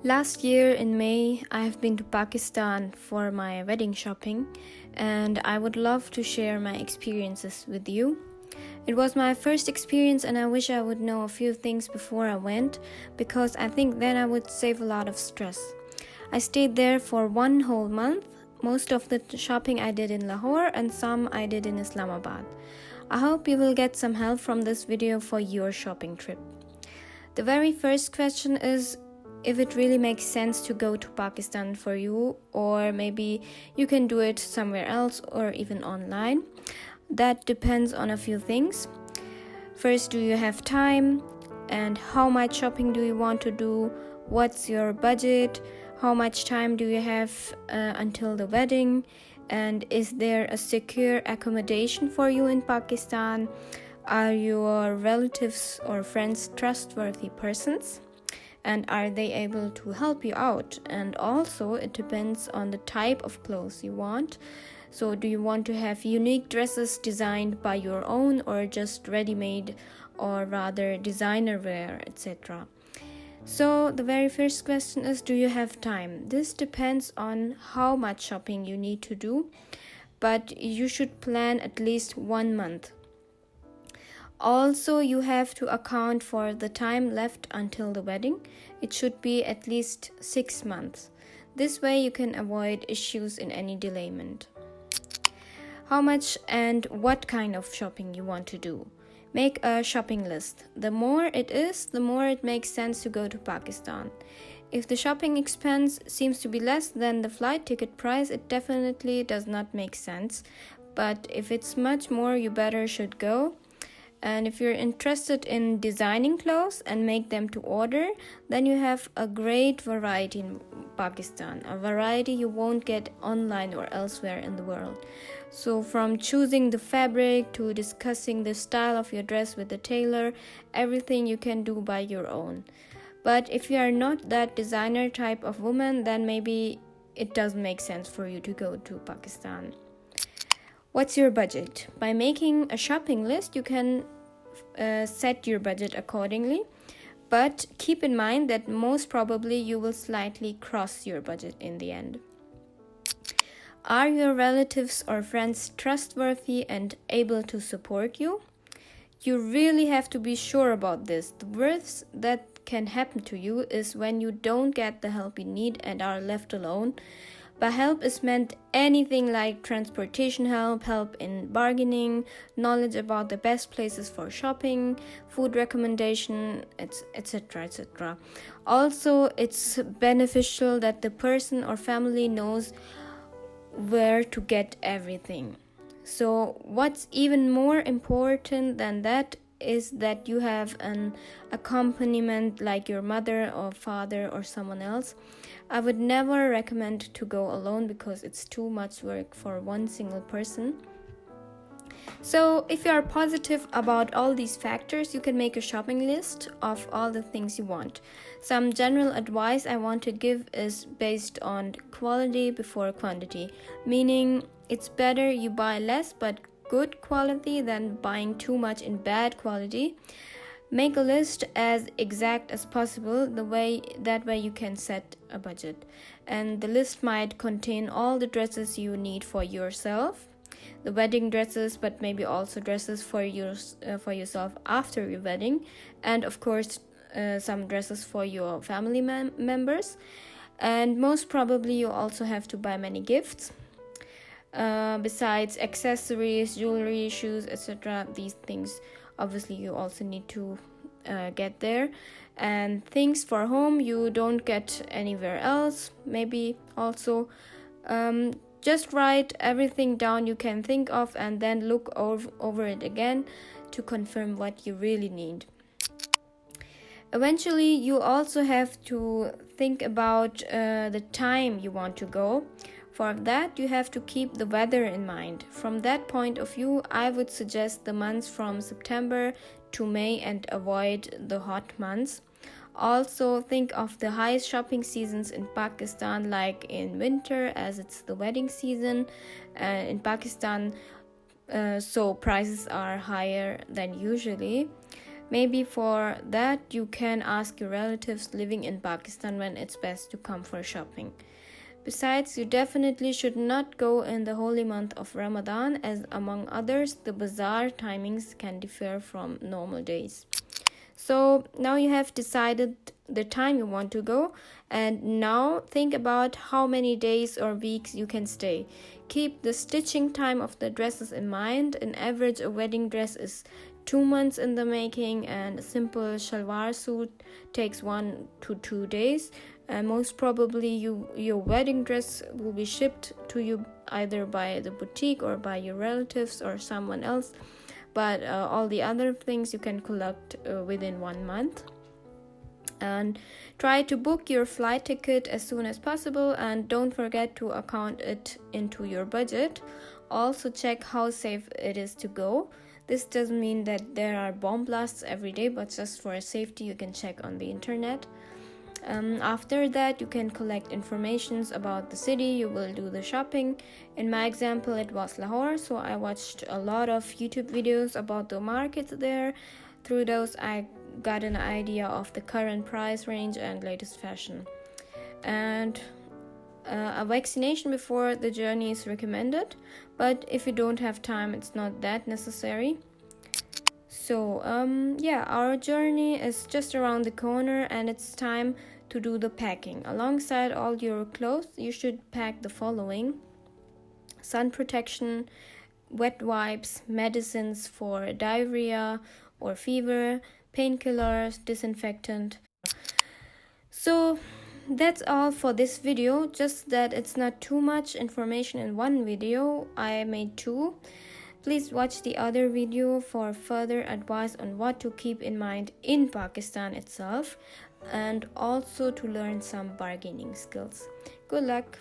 Last year in May, I have been to Pakistan for my wedding shopping, and I would love to share my experiences with you. It was my first experience, and I wish I would know a few things before I went because I think then I would save a lot of stress. I stayed there for 1 whole month. Most of the shopping I did in Lahore, and some I did in Islamabad. I hope you will get some help from this video for your shopping trip. The very first question is if it really makes sense to go to Pakistan for you, or maybe you can do it somewhere else or even online. That depends on a few things. First, do you have time? And how much shopping do you want to do? What's your budget? How much time do you have until the wedding? And is there a secure accommodation for you in Pakistan? Are your relatives or friends trustworthy persons? And are they able to help you out? And also, it depends on the type of clothes you want. So do you want to have unique dresses designed by your own, or just ready-made, or rather designer wear, etc.? So the very first question is, do you have time? This depends on how much shopping you need to do, but you should plan at least 1 month. Also, you have to account for the time left until the wedding. It should be at least 6 months. This way you can avoid issues in any delayment. How much and what kind of shopping you want to do? Make a shopping list. The more it is, the more it makes sense to go to Pakistan. If the shopping expense seems to be less than the flight ticket price, it definitely does not make sense. But if it's much more, you better should go. And if you're interested in designing clothes and make them to order, then you have a great variety in Pakistan, a variety you won't get online or elsewhere in the world. So from choosing the fabric to discussing the style of your dress with the tailor, everything you can do by your own. But if you are not that designer type of woman, then maybe it doesn't make sense for you to go to Pakistan. What's your budget? By making a shopping list, you can set your budget accordingly, but keep in mind that most probably you will slightly cross your budget in the end. Are your relatives or friends trustworthy and able to support you? You really have to be sure about this. The worst that can happen to you is when you don't get the help you need and are left alone. By help is meant anything like transportation help, help in bargaining, knowledge about the best places for shopping, food recommendation, etc., etc. Also, it's beneficial that the person or family knows where to get everything. So what's even more important than that is that you have an accompaniment like your mother or father or someone else. I would never recommend to go alone because it's too much work for one single person. So if you are positive about all these factors, you can make a shopping list of all the things you want. Some general advice I want to give is based on quality before quantity, meaning it's better you buy less but good quality than buying too much in bad quality. Make a list as exact as possible, that way you can set a budget. And the list might contain all the dresses you need for yourself, the wedding dresses, but maybe also dresses for yourself after your wedding, and of course some dresses for your family members. And most probably you also have to buy many gifts. Besides accessories, jewelry, shoes, etc., these things obviously you also need to get there. And things for home you don't get anywhere else. Maybe also just write everything down you can think of and then look over it again to confirm what you really need. Eventually, you also have to think about the time you want to go. For that, you have to keep the weather in mind. From that point of view, I would suggest the months from September to May and avoid the hot months. Also, think of the highest shopping seasons in Pakistan, like in winter, as it's the wedding season in Pakistan, so prices are higher than usually. Maybe for that you can ask your relatives living in Pakistan when it's best to come for shopping. Besides, you definitely should not go in the holy month of Ramadan, as among others, the bazaar timings can differ from normal days. So now you have decided the time you want to go, and now think about how many days or weeks you can stay. Keep the stitching time of the dresses in mind. On average, a wedding dress is 2 months in the making, and a simple shalwar suit takes 1 to 2 days. And most probably your wedding dress will be shipped to you either by the boutique or by your relatives or someone else, but all the other things you can collect within 1 month. And try to book your flight ticket as soon as possible, and don't forget to account it into your budget. Also check how safe it is to go. This doesn't mean that there are bomb blasts every day, but just for safety you can check on the internet. After that, you can collect informations about the city you will do the shopping. In my example, it was Lahore, so I watched a lot of YouTube videos about the markets there. Through those, I got an idea of the current price range and latest fashion. And a vaccination before the journey is recommended, but if you don't have time, it's not that necessary. So our journey is just around the corner, and it's time to do the packing. Alongside all your clothes, you should pack the following: sun protection, wet wipes, medicines for diarrhea or fever, painkillers, disinfectant. So that's all for this video, just that it's not too much information in one video. I made 2. Please watch the other video for further advice on what to keep in mind in Pakistan itself, and also to learn some bargaining skills. Good luck!